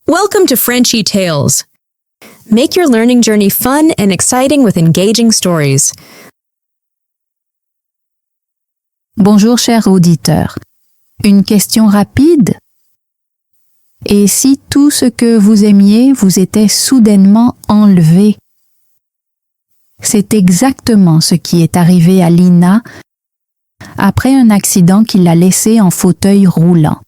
Welcome to Frenchy Tales. Make your learning journey fun and exciting with engaging stories. Bonjour chers auditeurs. Une question rapide? Et si tout ce que vous aimiez vous était soudainement enlevé? C'est exactement ce qui est arrivé à Lina après un accident qui l'a laissée en fauteuil roulant.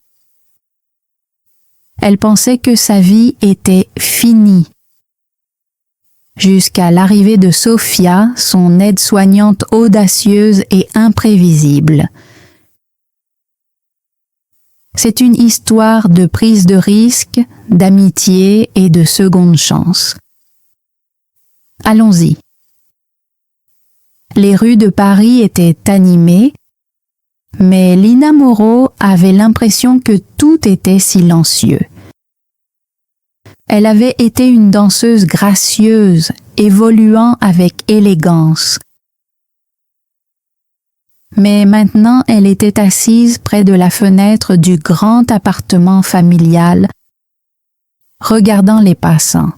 Elle pensait que sa vie était finie. Jusqu'à l'arrivée de Sophia, son aide-soignante audacieuse et imprévisible. C'est une histoire de prise de risque, d'amitié et de seconde chance. Allons-y. Les rues de Paris étaient animées, mais Lina Moreau avait l'impression que tout était silencieux. Elle avait été une danseuse gracieuse, évoluant avec élégance. Mais maintenant, elle était assise près de la fenêtre du grand appartement familial, regardant les passants.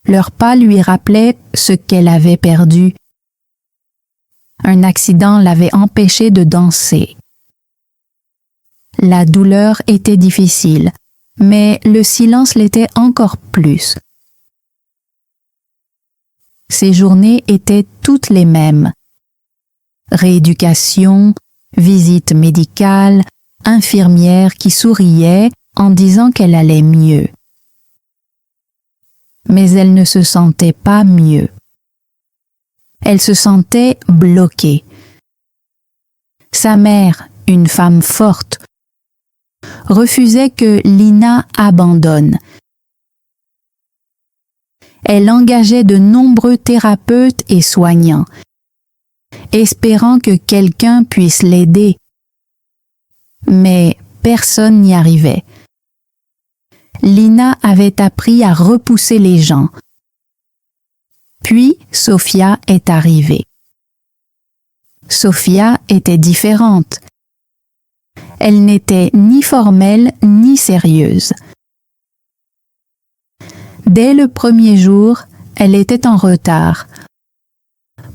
Leurs pas lui rappelaient ce qu'elle avait perdu. Un accident l'avait empêchée de danser. La douleur était difficile, mais le silence l'était encore plus. Ses journées étaient toutes les mêmes. Rééducation, visite médicale, infirmière qui souriait en disant qu'elle allait mieux. Mais elle ne se sentait pas mieux. Elle se sentait bloquée. Sa mère, une femme forte, refusait que Lina abandonne. Elle engageait de nombreux thérapeutes et soignants, espérant que quelqu'un puisse l'aider. Mais personne n'y arrivait. Lina avait appris à repousser les gens. Puis Sophia est arrivée. Sophia était différente. Elle n'était ni formelle ni sérieuse. Dès le premier jour, elle était en retard,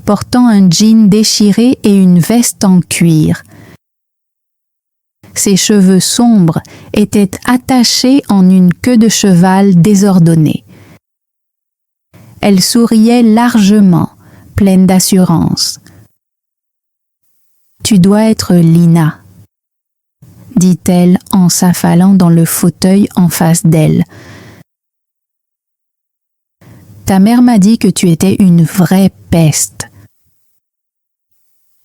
portant un jean déchiré et une veste en cuir. Ses cheveux sombres étaient attachés en une queue de cheval désordonnée. Elle souriait largement, pleine d'assurance. « Tu dois être Lina », dit-elle en s'affalant dans le fauteuil en face d'elle. « Ta mère m'a dit que tu étais une vraie peste. »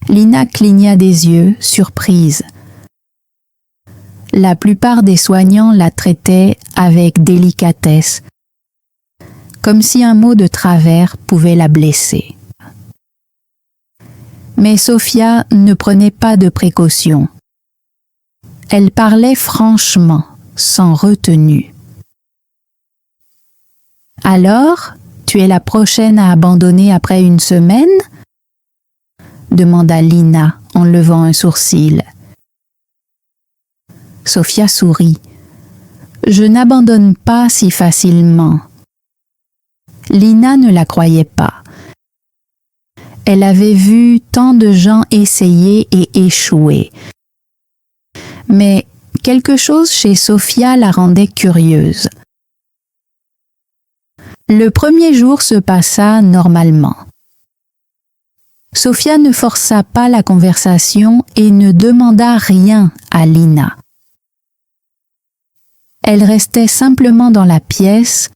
Lina cligna des yeux, surprise. La plupart des soignants la traitaient avec délicatesse, comme si un mot de travers pouvait la blesser. Mais Sophia ne prenait pas de précautions. Elle parlait franchement, sans retenue. « Alors, tu es la prochaine à abandonner après une semaine ?» demanda Lina en levant un sourcil. Sophia sourit. « Je n'abandonne pas si facilement. » Lina ne la croyait pas. Elle avait vu tant de gens essayer et échouer. Mais quelque chose chez Sophia la rendait curieuse. Le premier jour se passa normalement. Sophia ne força pas la conversation et ne demanda rien à Lina. Elle restait simplement dans la pièce,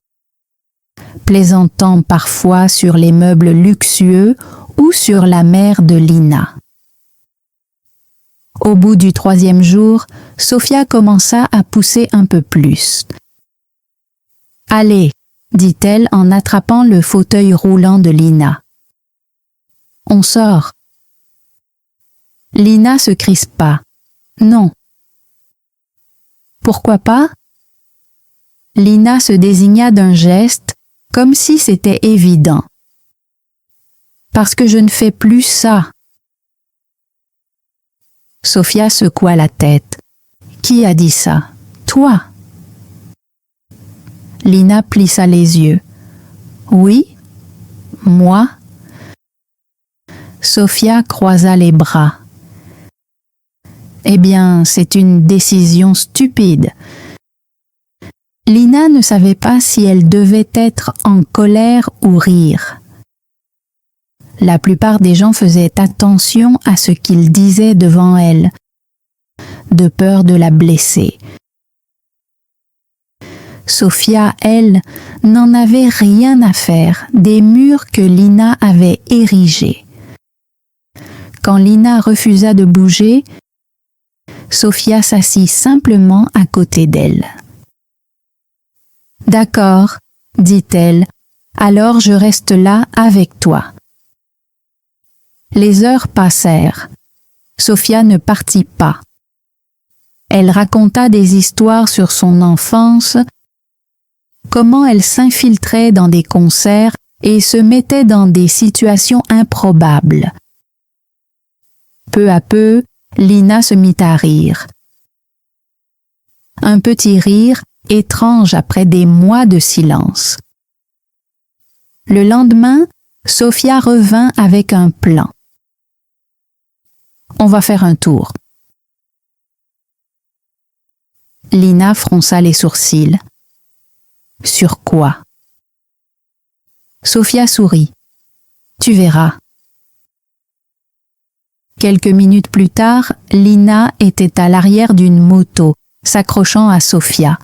plaisantant parfois sur les meubles luxueux ou sur la mère de Lina. Au bout du troisième jour, Sophia commença à pousser un peu plus. « Allez » dit-elle en attrapant le fauteuil roulant de Lina. « On sort. » Lina se crispa. « Non. » « Pourquoi pas ?» Lina se désigna d'un geste, comme si c'était évident. « Parce que je ne fais plus ça. » Sophia secoua la tête. « Qui a dit ça? Toi. » Lina plissa les yeux. Oui, moi. Sophia croisa les bras. Eh bien, c'est une décision stupide. Lina ne savait pas si elle devait être en colère ou rire. La plupart des gens faisaient attention à ce qu'ils disaient devant elle, de peur de la blesser. Sophia, elle, n'en avait rien à faire des murs que Lina avait érigés. Quand Lina refusa de bouger, Sophia s'assit simplement à côté d'elle. « D'accord, dit-elle, alors je reste là avec toi. » Les heures passèrent. Sophia ne partit pas. Elle raconta des histoires sur son enfance, comment elle s'infiltrait dans des concerts et se mettait dans des situations improbables. Peu à peu, Lina se mit à rire. Un petit rire étrange après des mois de silence. Le lendemain, Sophia revint avec un plan. « On va faire un tour. » Lina fronça les sourcils. « Sur quoi ?» Sophia sourit. « Tu verras. » Quelques minutes plus tard, Lina était à l'arrière d'une moto, s'accrochant à Sophia.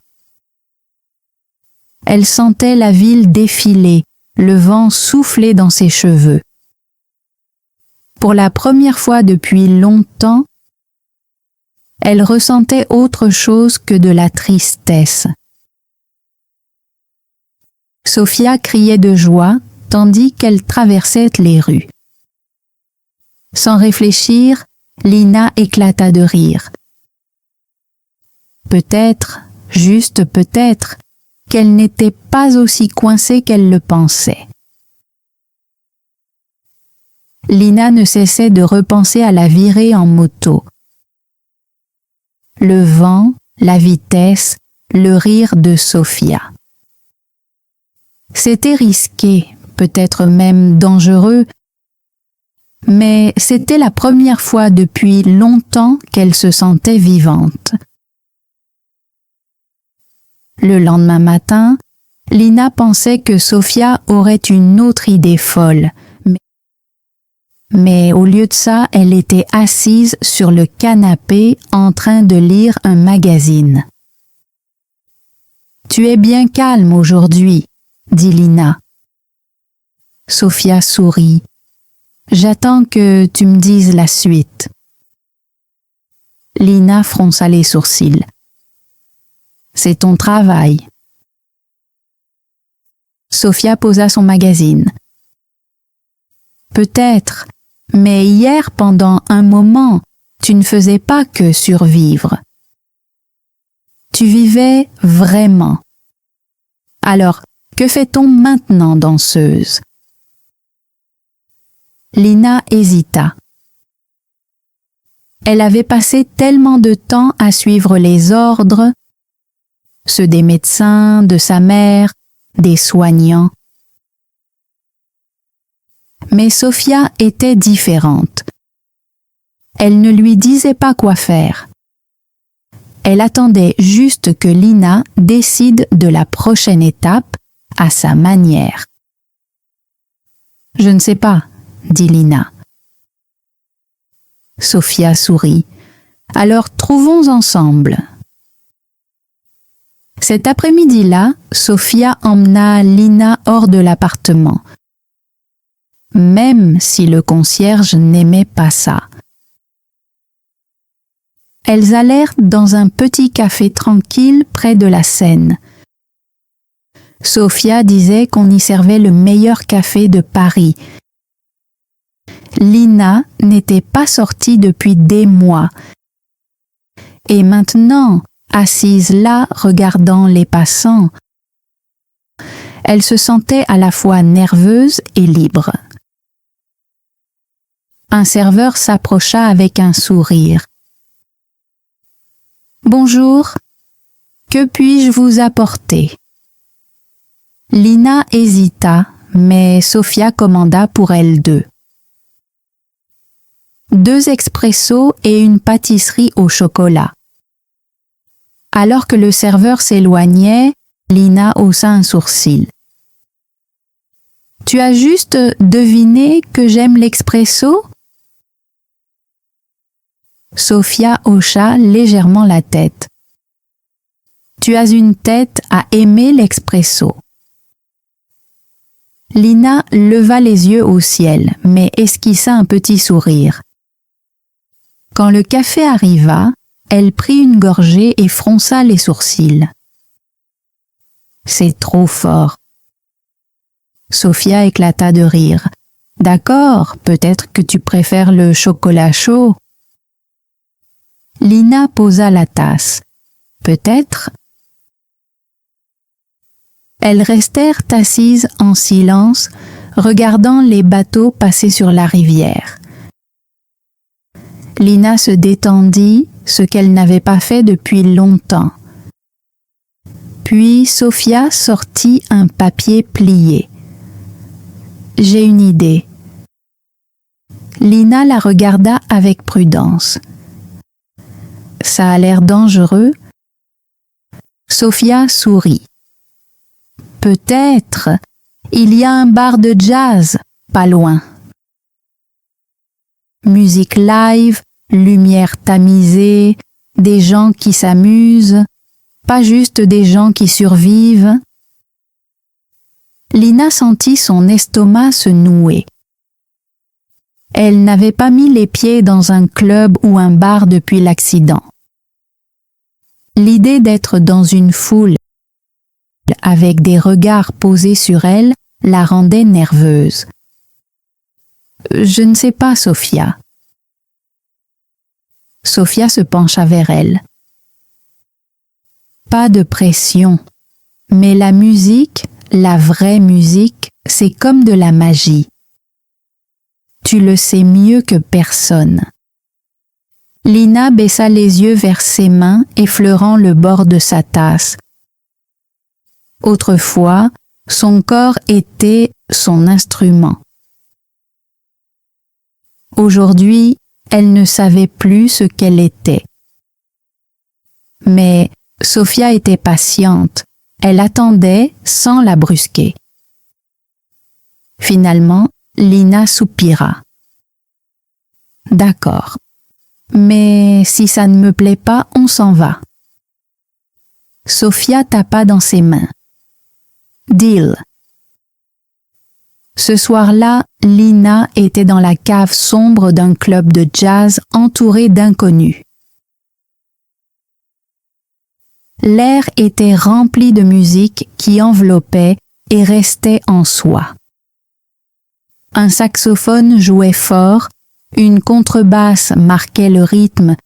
Elle sentait la ville défiler, le vent souffler dans ses cheveux. Pour la première fois depuis longtemps, elle ressentait autre chose que de la tristesse. Sophia criait de joie tandis qu'elle traversait les rues. Sans réfléchir, Lina éclata de rire. Peut-être, juste peut-être, qu'elle n'était pas aussi coincée qu'elle le pensait. Lina ne cessait de repenser à la virée en moto. Le vent, la vitesse, le rire de Sophia. C'était risqué, peut-être même dangereux, mais c'était la première fois depuis longtemps qu'elle se sentait vivante. Le lendemain matin, Lina pensait que Sophia aurait une autre idée folle, mais au lieu de ça, elle était assise sur le canapé en train de lire un magazine. « Tu es bien calme aujourd'hui, » dit Lina. Sophia sourit. « J'attends que tu me dises la suite. » Lina fronça les sourcils. « C'est ton travail. » Sophia posa son magazine. « Peut-être, mais hier pendant un moment, tu ne faisais pas que survivre. Tu vivais vraiment. Alors, que fait-on maintenant, danseuse ? » Lina hésita. Elle avait passé tellement de temps à suivre les ordres, ceux des médecins, de sa mère, des soignants. Mais Sophia était différente. Elle ne lui disait pas quoi faire. Elle attendait juste que Lina décide de la prochaine étape à sa manière. « Je ne sais pas, » dit Lina. Sophia sourit. « Alors trouvons ensemble. » Cet après-midi-là, Sophia emmena Lina hors de l'appartement, même si le concierge n'aimait pas ça. Elles allèrent dans un petit café tranquille près de la Seine. Sophia disait qu'on y servait le meilleur café de Paris. Lina n'était pas sortie depuis des mois. Et maintenant, assise là, regardant les passants, elle se sentait à la fois nerveuse et libre. Un serveur s'approcha avec un sourire. « Bonjour, que puis-je vous apporter ?» Lina hésita, mais Sofia commanda pour elles deux. 2 expressos et une pâtisserie au chocolat. Alors que le serveur s'éloignait, Lina haussa un sourcil. « Tu as juste deviné que j'aime l'expresso ?» Sofia hocha légèrement la tête. « Tu as une tête à aimer l'expresso. » Lina leva les yeux au ciel, mais esquissa un petit sourire. Quand le café arriva, elle prit une gorgée et fronça les sourcils. « C'est trop fort. » Sofia éclata de rire. « D'accord, peut-être que tu préfères le chocolat chaud. » Lina posa la tasse. « Peut-être. » Elles restèrent assises en silence, regardant les bateaux passer sur la rivière. Lina se détendit, ce qu'elle n'avait pas fait depuis longtemps. Puis Sofia sortit un papier plié. « J'ai une idée. » Lina la regarda avec prudence. « Ça a l'air dangereux. » Sofia sourit. « Peut-être. Il y a un bar de jazz, pas loin. Musique live, lumière tamisée, des gens qui s'amusent, pas juste des gens qui survivent. » Lina sentit son estomac se nouer. Elle n'avait pas mis les pieds dans un club ou un bar depuis l'accident. L'idée d'être dans une foule avec des regards posés sur elle la rendait nerveuse. « Je ne sais pas, Sofia. » Sofia se pencha vers elle. « Pas de pression, mais la musique, la vraie musique, c'est comme de la magie. Tu le sais mieux que personne. » Lina baissa les yeux vers ses mains, effleurant le bord de sa tasse. Autrefois, son corps était son instrument. Aujourd'hui, elle ne savait plus ce qu'elle était. Mais Sofia était patiente. Elle attendait sans la brusquer. Finalement, Lina soupira. « D'accord. Mais si ça ne me plaît pas, on s'en va. » Sofia tapa dans ses mains. « Deal. » Ce soir-là, Lina était dans la cave sombre d'un club de jazz entouré d'inconnus. L'air était rempli de musique qui enveloppait et restait en soi. Un saxophone jouait fort, une contrebasse marquait le rythme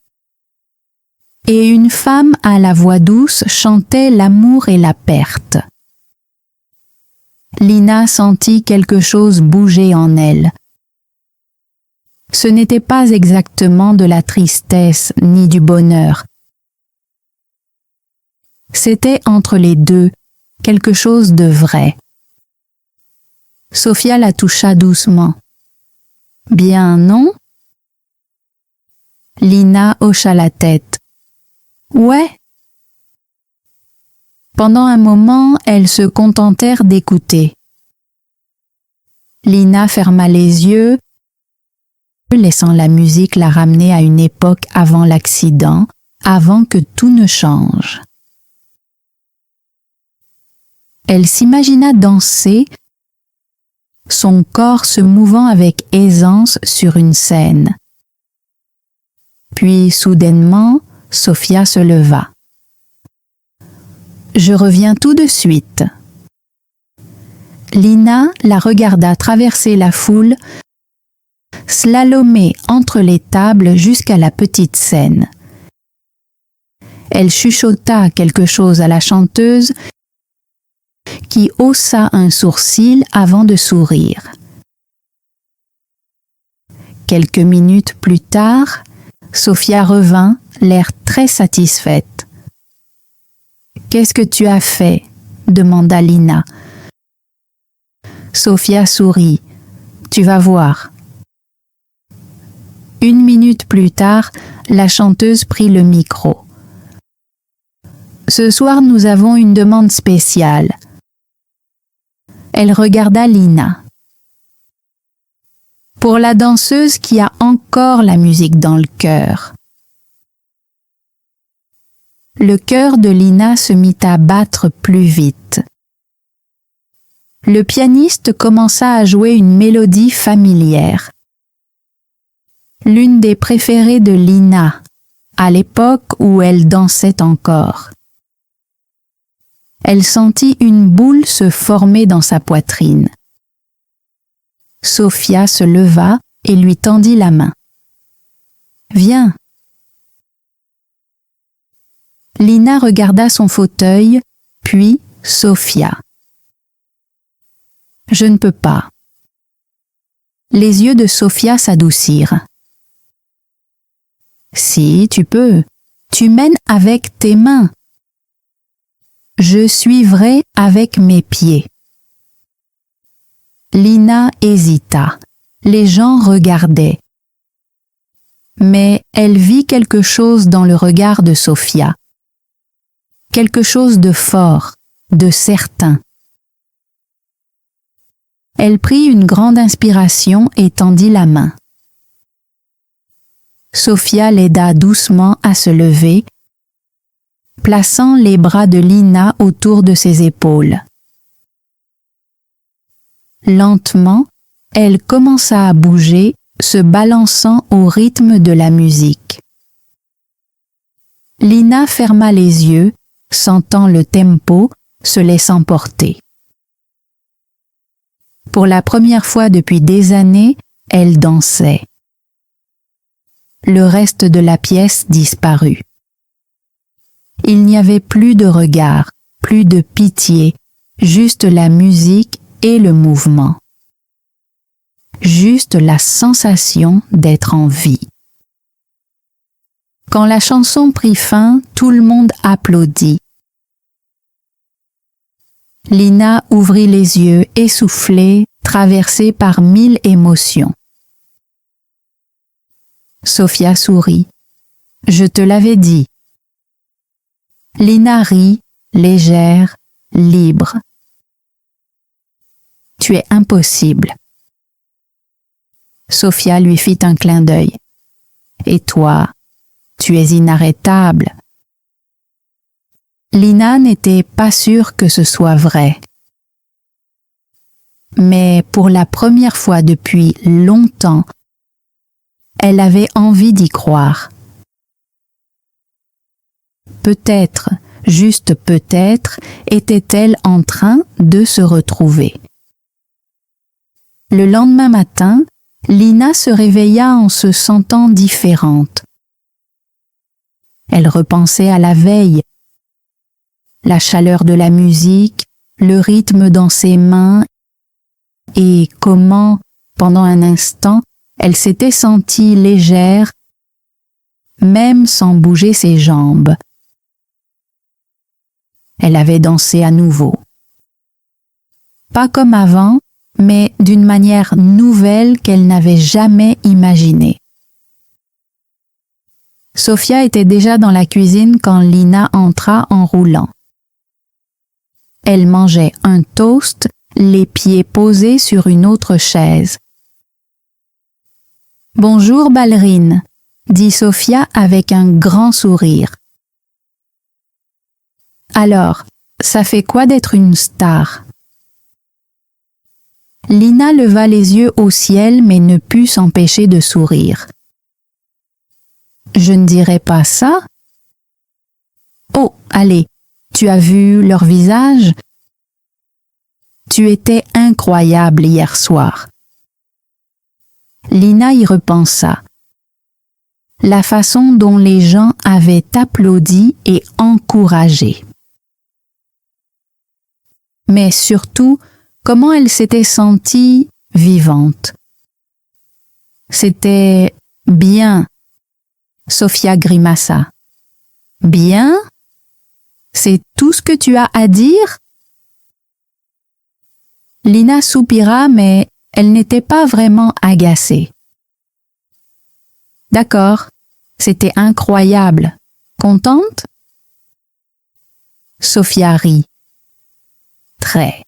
et une femme à la voix douce chantait l'amour et la perte. Lina sentit quelque chose bouger en elle. Ce n'était pas exactement de la tristesse ni du bonheur. C'était entre les deux, quelque chose de vrai. Sofia la toucha doucement. « Bien, non ?» Lina hocha la tête. « Ouais. » Pendant un moment, elles se contentèrent d'écouter. Lina ferma les yeux, laissant la musique la ramener à une époque avant l'accident, avant que tout ne change. Elle s'imagina danser, son corps se mouvant avec aisance sur une scène. Puis, soudainement, Sofia se leva. « Je reviens tout de suite. » Lina la regarda traverser la foule, slalomer entre les tables jusqu'à la petite scène. Elle chuchota quelque chose à la chanteuse qui haussa un sourcil avant de sourire. Quelques minutes plus tard, Sofia revint, l'air très satisfaite. « Qu'est-ce que tu as fait ?» demanda Lina. Sophia sourit. Tu vas voir. 1 minute plus tard, la chanteuse prit le micro. Ce soir, nous avons une demande spéciale. Elle regarda Lina. Pour la danseuse qui a encore la musique dans le cœur. Le cœur de Lina se mit à battre plus vite. Le pianiste commença à jouer une mélodie familière. L'une des préférées de Lina, à l'époque où elle dansait encore. Elle sentit une boule se former dans sa poitrine. Sophia se leva et lui tendit la main. « Viens !» Lina regarda son fauteuil, puis Sophia. « Je ne peux pas. » Les yeux de Sophia s'adoucirent. « Si, tu peux. Tu mènes avec tes mains. Je suivrai avec mes pieds. » Lina hésita. Les gens regardaient. Mais elle vit quelque chose dans le regard de Sophia. Quelque chose de fort, de certain. Elle prit une grande inspiration et tendit la main. Sophia l'aida doucement à se lever, plaçant les bras de Lina autour de ses épaules. Lentement, elle commença à bouger, se balançant au rythme de la musique. Lina ferma les yeux, sentant le tempo, se laissant porter. Pour la première fois depuis des années, elle dansait. Le reste de la pièce disparut. Il n'y avait plus de regard, plus de pitié, juste la musique et le mouvement. Juste la sensation d'être en vie. Quand la chanson prit fin, tout le monde applaudit. Lina ouvrit les yeux essoufflée, traversée par 1000 émotions. Sophia sourit. « Je te l'avais dit. » Lina rit, légère, libre. « Tu es impossible. » Sophia lui fit un clin d'œil. « Et toi, tu es inarrêtable. » Lina n'était pas sûre que ce soit vrai. Mais pour la première fois depuis longtemps, elle avait envie d'y croire. Peut-être, juste peut-être, était-elle en train de se retrouver. Le lendemain matin, Lina se réveilla en se sentant différente. Elle repensait à la veille, la chaleur de la musique, le rythme dans ses mains et comment, pendant un instant, elle s'était sentie légère, même sans bouger ses jambes. Elle avait dansé à nouveau. Pas comme avant, mais d'une manière nouvelle qu'elle n'avait jamais imaginée. Sophia était déjà dans la cuisine quand Lina entra en roulant. Elle mangeait un toast, les pieds posés sur une autre chaise. « Bonjour, ballerine », dit Sophia avec un grand sourire. « Alors, ça fait quoi d'être une star ?» Lina leva les yeux au ciel mais ne put s'empêcher de sourire. « Je ne dirais pas ça. »« Oh, allez, tu as vu leur visage ? Tu étais incroyable hier soir. » Lina y repensa. La façon dont les gens avaient applaudi et encouragé. Mais surtout, comment elle s'était sentie vivante. C'était bien. Sophia grimaça. Bien ? C'est tout ce que tu as à dire ? Lina soupira, mais elle n'était pas vraiment agacée. D'accord, c'était incroyable. Contente? Sophia rit. Très.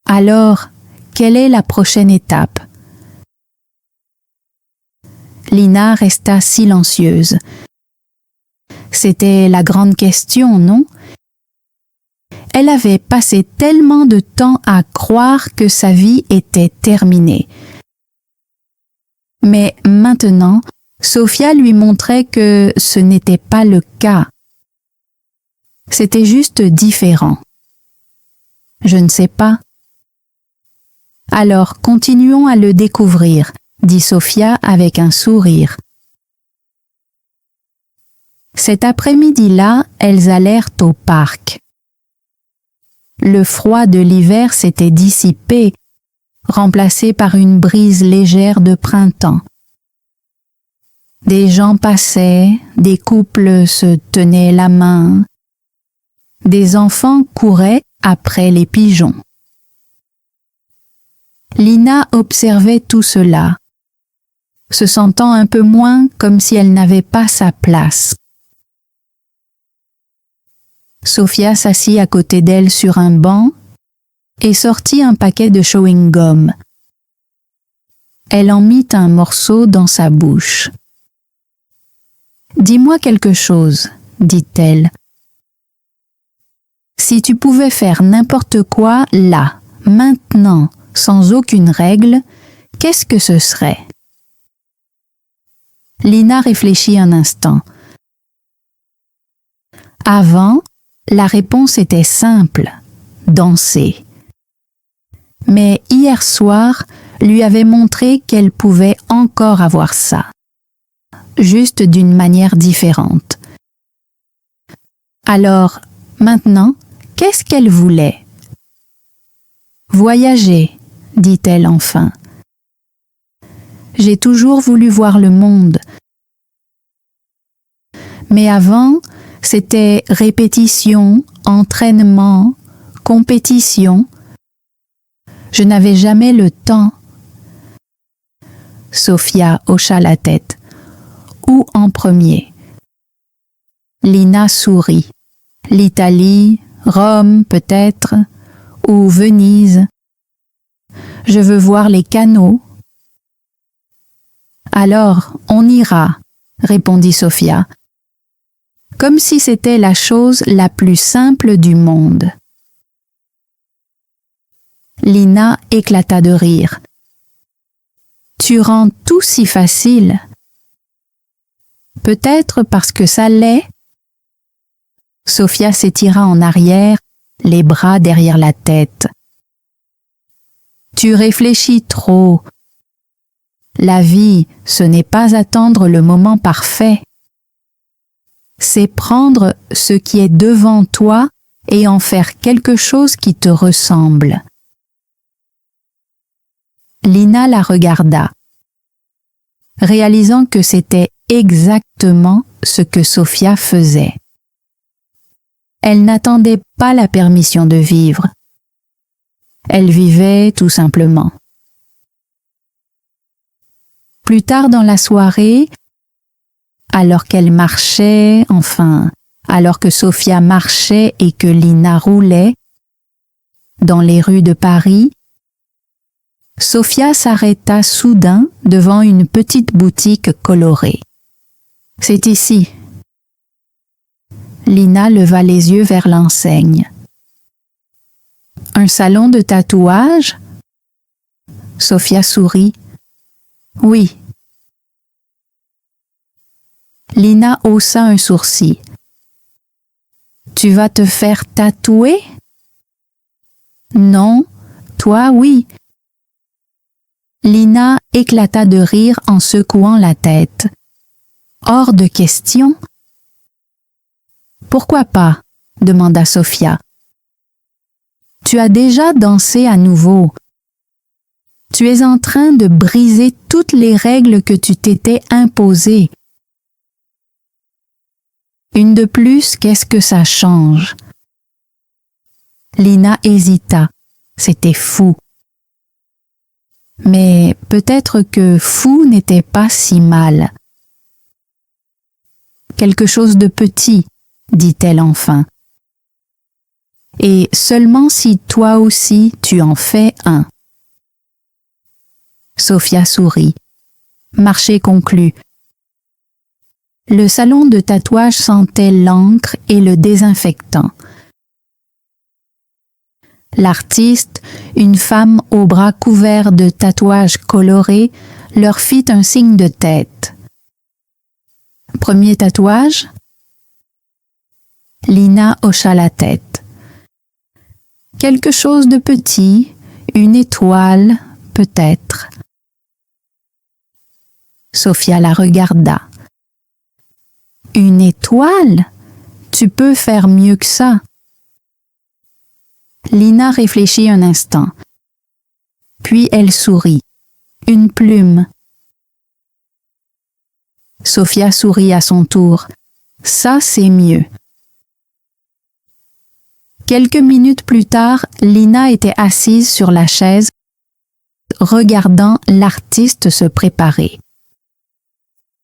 Alors, quelle est la prochaine étape? Lina resta silencieuse. C'était la grande question, non? Elle avait passé tellement de temps à croire que sa vie était terminée. Mais maintenant, Sophia lui montrait que ce n'était pas le cas. C'était juste différent. Je ne sais pas. Alors, continuons à le découvrir, dit Sophia avec un sourire. Cet après-midi-là, elles allèrent au parc. Le froid de l'hiver s'était dissipé, remplacé par une brise légère de printemps. Des gens passaient, des couples se tenaient la main, des enfants couraient après les pigeons. Lina observait tout cela, se sentant un peu moins comme si elle n'avait pas sa place. Sophia s'assit à côté d'elle sur un banc et sortit un paquet de chewing-gum. Elle en mit un morceau dans sa bouche. « Dis-moi quelque chose, » dit-elle. « Si tu pouvais faire n'importe quoi là, maintenant, sans aucune règle, qu'est-ce que ce serait ?» Lina réfléchit un instant. Avant, la réponse était simple, danser. Mais hier soir lui avait montré qu'elle pouvait encore avoir ça, juste d'une manière différente. Alors, maintenant, qu'est-ce qu'elle voulait? Voyager, dit-elle enfin. J'ai toujours voulu voir le monde. Mais avant, c'était répétition, entraînement, compétition. Je n'avais jamais le temps. Sophia hocha la tête. Où en premier? Lina sourit. L'Italie, Rome peut-être, ou Venise. Je veux voir les canaux. Alors, on ira, répondit Sophia, comme si c'était la chose la plus simple du monde. Lina éclata de rire. Tu rends tout si facile. Peut-être parce que ça l'est. Sophia s'étira en arrière, les bras derrière la tête. Tu réfléchis trop. La vie, ce n'est pas attendre le moment parfait. C'est prendre ce qui est devant toi et en faire quelque chose qui te ressemble. Lina la regarda, réalisant que c'était exactement ce que Sophia faisait. Elle n'attendait pas la permission de vivre. Elle vivait tout simplement. Plus tard dans la soirée, alors qu'elle marchait, alors que Sophia marchait et que Lina roulait, dans les rues de Paris, Sophia s'arrêta soudain devant une petite boutique colorée. « C'est ici. » Lina leva les yeux vers l'enseigne. « Un salon de tatouage ?» Sophia sourit. « Oui. » Lina haussa un sourcil. « Tu vas te faire tatouer ?»« Non, toi oui. » Lina éclata de rire en secouant la tête. « Hors de question. »« Pourquoi pas ?» demanda Sophia. « Tu as déjà dansé à nouveau. Tu es en train de briser toutes les règles que tu t'étais imposées. Une de plus, qu'est-ce que ça change ?» Lina hésita. C'était fou. Mais peut-être que fou n'était pas si mal. Quelque chose de petit, dit-elle enfin. Et seulement si toi aussi tu en fais un. Sophia sourit. Marché conclu. Le salon de tatouage sentait l'encre et le désinfectant. L'artiste, une femme aux bras couverts de tatouages colorés, leur fit un signe de tête. Premier tatouage? Lina hocha la tête. Quelque chose de petit, une étoile, peut-être. Sophia la regarda. Une étoile? Tu peux faire mieux que ça. Lina réfléchit un instant. Puis elle sourit. Une plume. Sophia sourit à son tour. Ça, c'est mieux. Quelques minutes plus tard, Lina était assise sur la chaise, regardant l'artiste se préparer.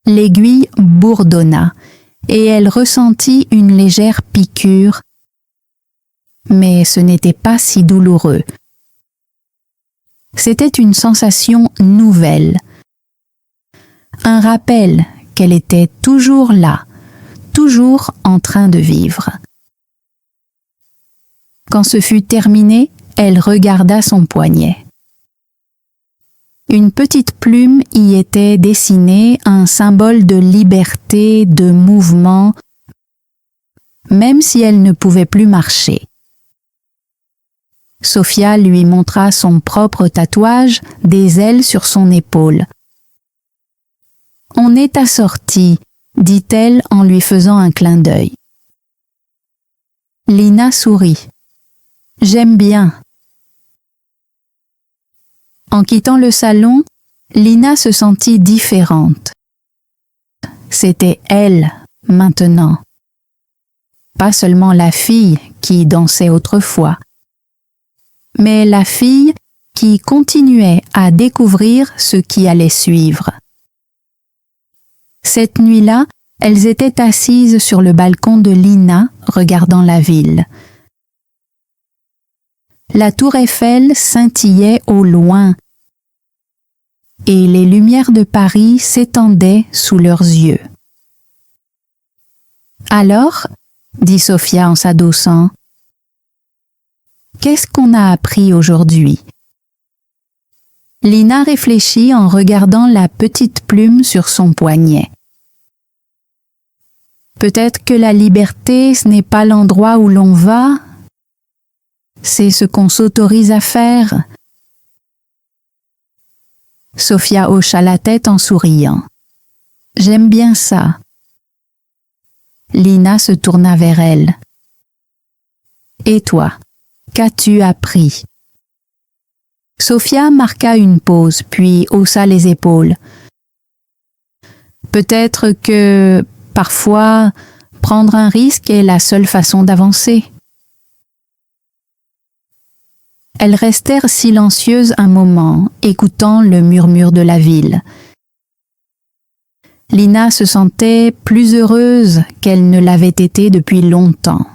L'aiguille bourdonna et elle ressentit une légère piqûre, mais ce n'était pas si douloureux. C'était une sensation nouvelle, un rappel qu'elle était toujours là, toujours en train de vivre. Quand ce fut terminé, elle regarda son poignet. Une petite plume y était dessinée, un symbole de liberté, de mouvement, même si elle ne pouvait plus marcher. Sophia lui montra son propre tatouage, des ailes sur son épaule. « On est assortis », dit-elle en lui faisant un clin d'œil. Lina sourit. « J'aime bien. » En quittant le salon, Lina se sentit différente. C'était elle, maintenant. Pas seulement la fille qui dansait autrefois, mais la fille qui continuait à découvrir ce qui allait suivre. Cette nuit-là, elles étaient assises sur le balcon de Lina, regardant la ville. La tour Eiffel scintillait au loin et les lumières de Paris s'étendaient sous leurs yeux. « Alors, » dit Sophia en s'adossant, « qu'est-ce qu'on a appris aujourd'hui ?» Lina réfléchit en regardant la petite plume sur son poignet. « Peut-être que la liberté, ce n'est pas l'endroit où l'on va, c'est ce qu'on s'autorise à faire. » Sophia hocha la tête en souriant. « J'aime bien ça. » Lina se tourna vers elle. « Et toi, qu'as-tu appris ?» Sophia marqua une pause, puis haussa les épaules. « Peut-être que, parfois, prendre un risque est la seule façon d'avancer. » Elles restèrent silencieuses un moment, écoutant le murmure de la ville. Lina se sentait plus heureuse qu'elle ne l'avait été depuis longtemps.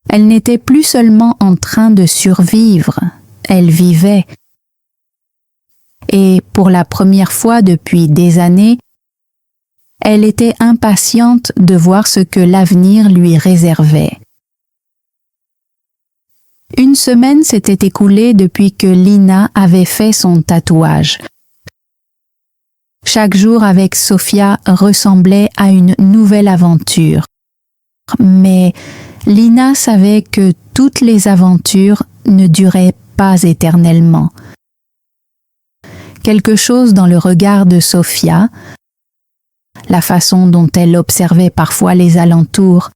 Elle n'était plus seulement en train de survivre, elle vivait. Et pour la première fois depuis des années, elle était impatiente de voir ce que l'avenir lui réservait. Une semaine s'était écoulée depuis que Lina avait fait son tatouage. Chaque jour avec Sophia ressemblait à une nouvelle aventure. Mais Lina savait que toutes les aventures ne duraient pas éternellement. Quelque chose dans le regard de Sophia, la façon dont elle observait parfois les alentours,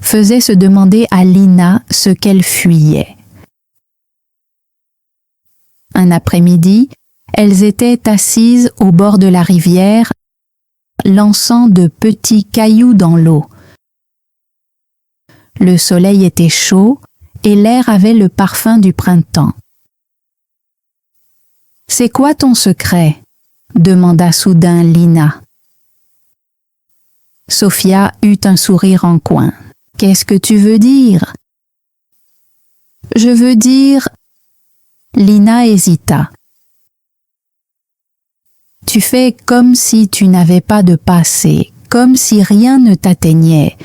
faisait se demander à Lina ce qu'elle fuyait. Un après-midi, elles étaient assises au bord de la rivière, lançant de petits cailloux dans l'eau. Le soleil était chaud et l'air avait le parfum du printemps. C'est quoi ton secret? Demanda soudain Lina. Sophia eut un sourire en coin. Qu'est-ce que tu veux dire? Je veux dire... Lina hésita. Tu fais comme si tu n'avais pas de passé, comme si rien ne t'atteignait.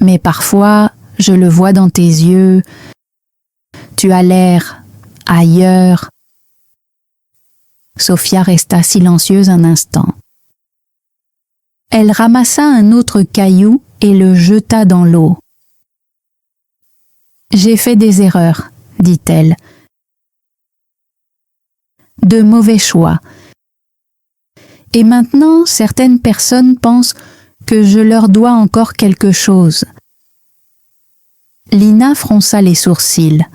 Mais parfois, je le vois dans tes yeux, tu as l'air ailleurs. Sophia resta silencieuse un instant. Elle ramassa un autre caillou et le jeta dans l'eau. J'ai fait des erreurs, dit-elle. De mauvais choix. Et maintenant, certaines personnes pensent que je leur dois encore quelque chose. Lina fronça les sourcils.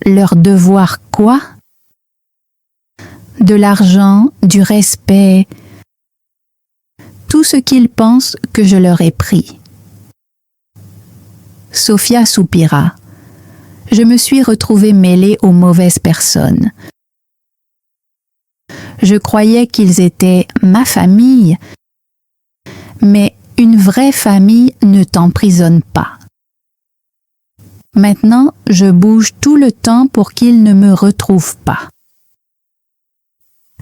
Leur devoir quoi? De l'argent, du respect, tout ce qu'ils pensent que je leur ai pris. Sophia soupira. Je me suis retrouvée mêlée aux mauvaises personnes. Je croyais qu'ils étaient ma famille, mais une vraie famille ne t'emprisonne pas. Maintenant, je bouge tout le temps pour qu'ils ne me retrouvent pas.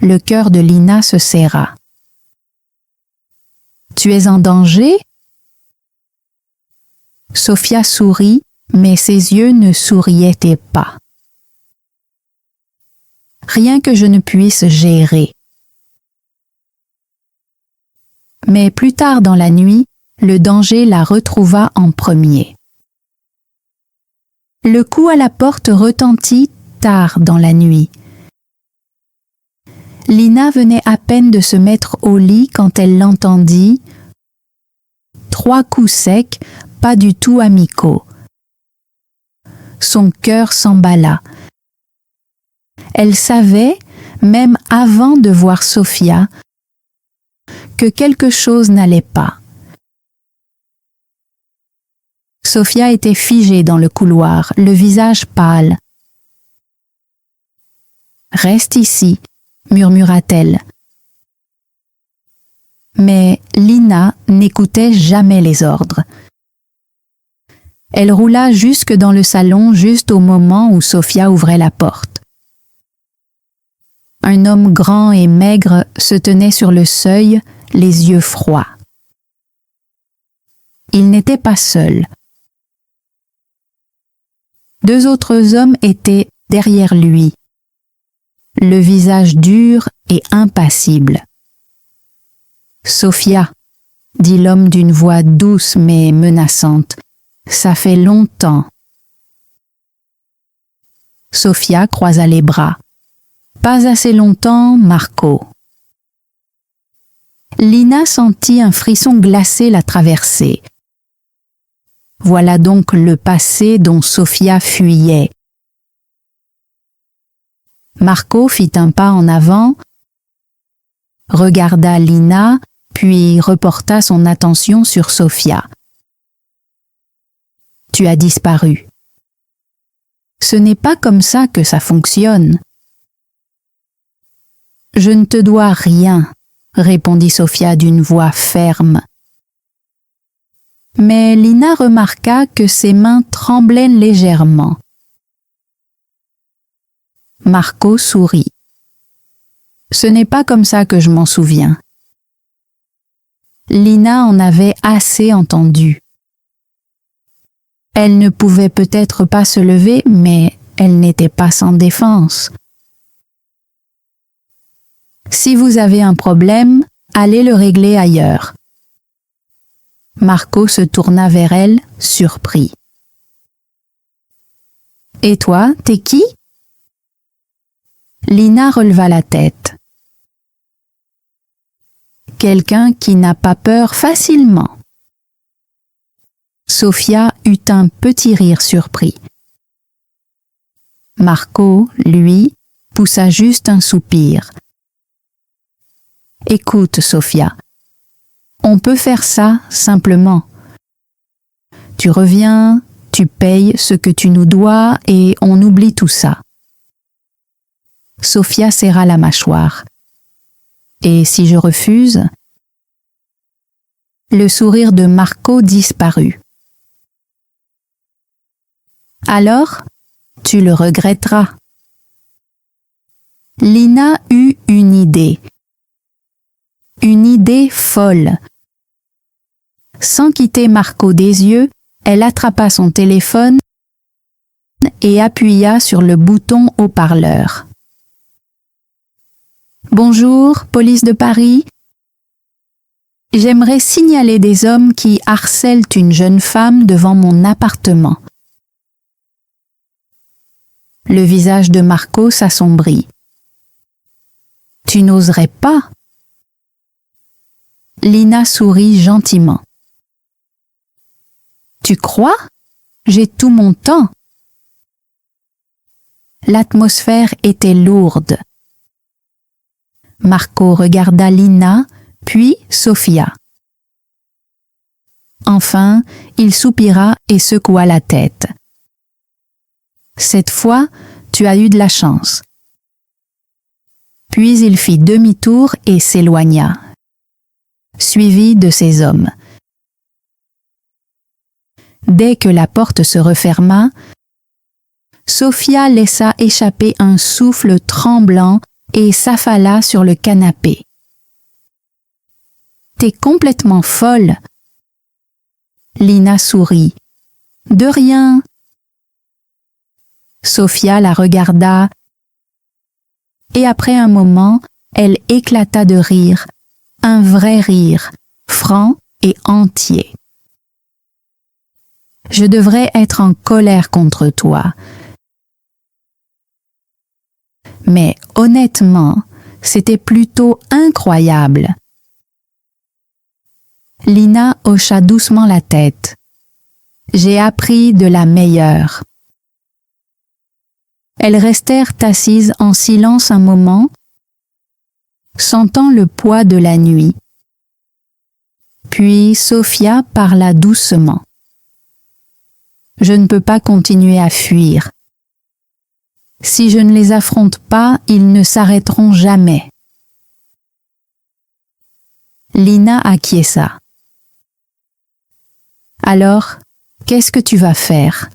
Le cœur de Lina se serra. Tu es en danger? Sophia sourit, mais ses yeux ne souriaient pas. Rien que je ne puisse gérer. Mais plus tard dans la nuit, le danger la retrouva en premier. Le coup à la porte retentit tard dans la nuit. Lina venait à peine de se mettre au lit quand elle l'entendit. 3 coups secs, pas du tout amicaux. Son cœur s'emballa. Elle savait, même avant de voir Sophia, que quelque chose n'allait pas. Sophia était figée dans le couloir, le visage pâle. « Reste ici », murmura-t-elle. Mais Lina n'écoutait jamais les ordres. Elle roula jusque dans le salon juste au moment où Sophia ouvrait la porte. Un homme grand et maigre se tenait sur le seuil, les yeux froids. Il n'était pas seul. 2 autres hommes étaient derrière lui, le visage dur et impassible. « Sophia », dit l'homme d'une voix douce mais menaçante, « ça fait longtemps. » Sophia croisa les bras. « Pas assez longtemps, Marco. » Lina sentit un frisson glacé la traverser. Voilà donc le passé dont Sophia fuyait. Marco fit un pas en avant, regarda Lina, puis reporta son attention sur Sophia. « Tu as disparu. » « Ce n'est pas comme ça que ça fonctionne. »« Je ne te dois rien. » répondit Sophia d'une voix ferme. Mais Lina remarqua que ses mains tremblaient légèrement. Marco sourit. « Ce n'est pas comme ça que je m'en souviens. » Lina en avait assez entendu. Elle ne pouvait peut-être pas se lever, mais elle n'était pas sans défense. « Si vous avez un problème, allez le régler ailleurs. » Marco se tourna vers elle, surpris. « Et toi, t'es qui ?» Lina releva la tête. « Quelqu'un qui n'a pas peur facilement. » Sophia eut un petit rire surpris. Marco, lui, poussa juste un soupir. « Écoute, Sophia, on peut faire ça simplement. Tu reviens, tu payes ce que tu nous dois et on oublie tout ça. Sophia serra la mâchoire. Et si je refuse? Le sourire de Marco disparut. Alors, tu le regretteras. Lina eut une idée. Une idée folle. Sans quitter Marco des yeux, elle attrapa son téléphone et appuya sur le bouton haut-parleur. « Bonjour, police de Paris. J'aimerais signaler des hommes qui harcèlent une jeune femme devant mon appartement. » Le visage de Marco s'assombrit. « Tu n'oserais pas ?» Lina sourit gentiment. « Tu crois? J'ai tout mon temps. » L'atmosphère était lourde. Marco regarda Lina, puis Sophia. Enfin, il soupira et secoua la tête. « Cette fois, tu as eu de la chance. » Puis il fit demi-tour et s'éloigna, suivi de ses hommes. Dès que la porte se referma, Sophia laissa échapper un souffle tremblant et s'affala sur le canapé. « T'es complètement folle. » Lina sourit. « De rien. » Sophia la regarda et après un moment, elle éclata de rire, un vrai rire, franc et entier. « Je devrais être en colère contre toi. Mais honnêtement, c'était plutôt incroyable. » Lina hocha doucement la tête. « J'ai appris de la meilleure. » Elles restèrent assises en silence un moment, sentant le poids de la nuit. Puis Sophia parla doucement. « Je ne peux pas continuer à fuir. Si je ne les affronte pas, ils ne s'arrêteront jamais. » Lina acquiesça. « Alors, qu'est-ce que tu vas faire? »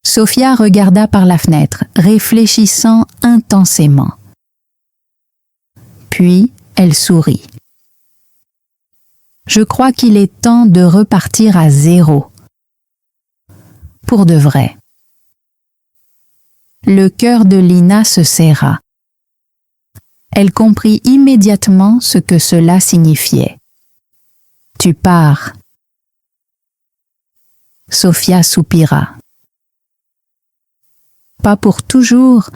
Sophia regarda par la fenêtre, réfléchissant intensément. Puis, elle sourit. « Je crois qu'il est temps de repartir à zéro. Pour de vrai. » Le cœur de Lina se serra. Elle comprit immédiatement ce que cela signifiait. « Tu pars. » Sophia soupira. « Pas pour toujours,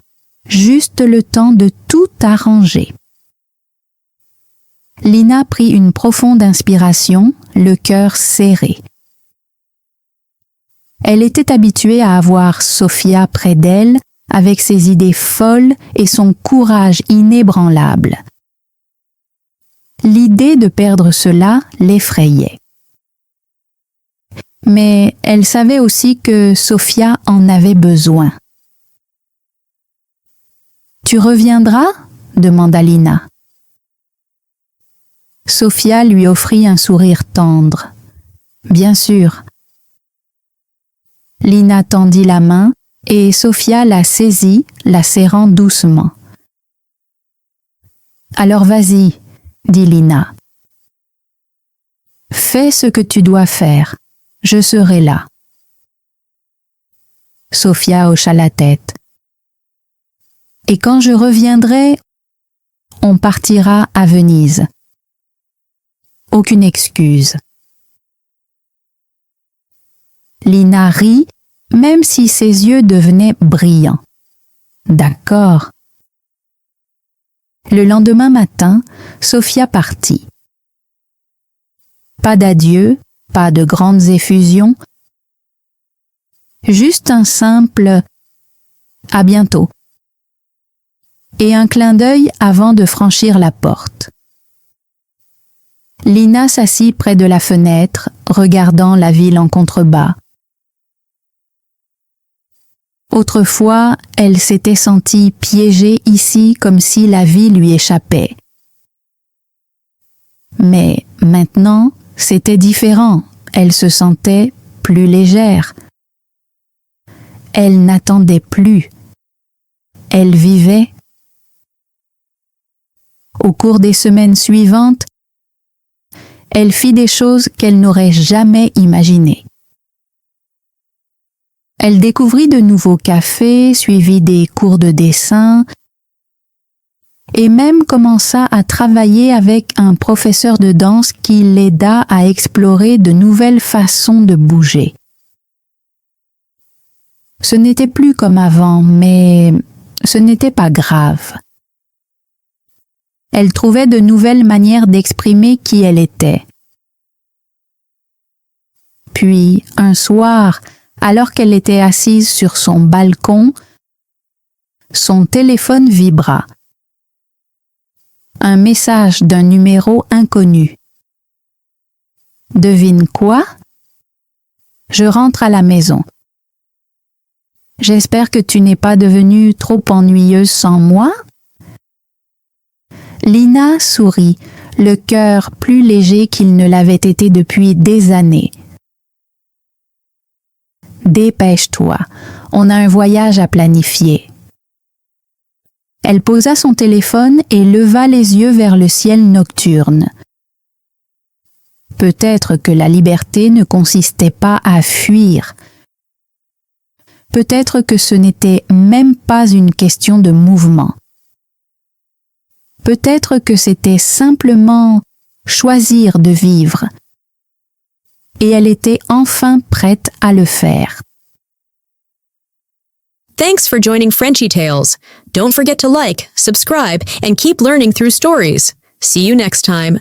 juste le temps de tout arranger. » Lina prit une profonde inspiration, le cœur serré. Elle était habituée à avoir Sophia près d'elle, avec ses idées folles et son courage inébranlable. L'idée de perdre cela l'effrayait. Mais elle savait aussi que Sophia en avait besoin. « Tu reviendras ? » demanda Lina. Sophia lui offrit un sourire tendre. « Bien sûr. » Lina tendit la main et Sophia la saisit, la serrant doucement. « Alors vas-y, » dit Lina. « Fais ce que tu dois faire, je serai là. » Sophia hocha la tête. « Et quand je reviendrai, on partira à Venise. Aucune excuse. » Lina rit, même si ses yeux devenaient brillants. « D'accord. » Le lendemain matin, Sophia partit. Pas d'adieu, pas de grandes effusions, juste un simple « à bientôt » et un clin d'œil avant de franchir la porte. Lina s'assit près de la fenêtre, regardant la ville en contrebas. Autrefois, elle s'était sentie piégée ici comme si la vie lui échappait. Mais maintenant, c'était différent. Elle se sentait plus légère. Elle n'attendait plus. Elle vivait. Au cours des semaines suivantes, elle fit des choses qu'elle n'aurait jamais imaginées. Elle découvrit de nouveaux cafés, suivit des cours de dessin et même commença à travailler avec un professeur de danse qui l'aida à explorer de nouvelles façons de bouger. Ce n'était plus comme avant, mais ce n'était pas grave. Elle trouvait de nouvelles manières d'exprimer qui elle était. Puis, un soir, alors qu'elle était assise sur son balcon, son téléphone vibra. Un message d'un numéro inconnu. Devine quoi? Je rentre à la maison. J'espère que tu n'es pas devenue trop ennuyeuse sans moi? Lina sourit, le cœur plus léger qu'il ne l'avait été depuis des années. Dépêche-toi, on a un voyage à planifier. Elle posa son téléphone et leva les yeux vers le ciel nocturne. Peut-être que la liberté ne consistait pas à fuir. Peut-être que ce n'était même pas une question de mouvement. Peut-être que c'était simplement choisir de vivre. Et elle était enfin prête à le faire. Thanks for joining Frenchy Tales. Don't forget to like, subscribe, and keep learning through stories. See you next time.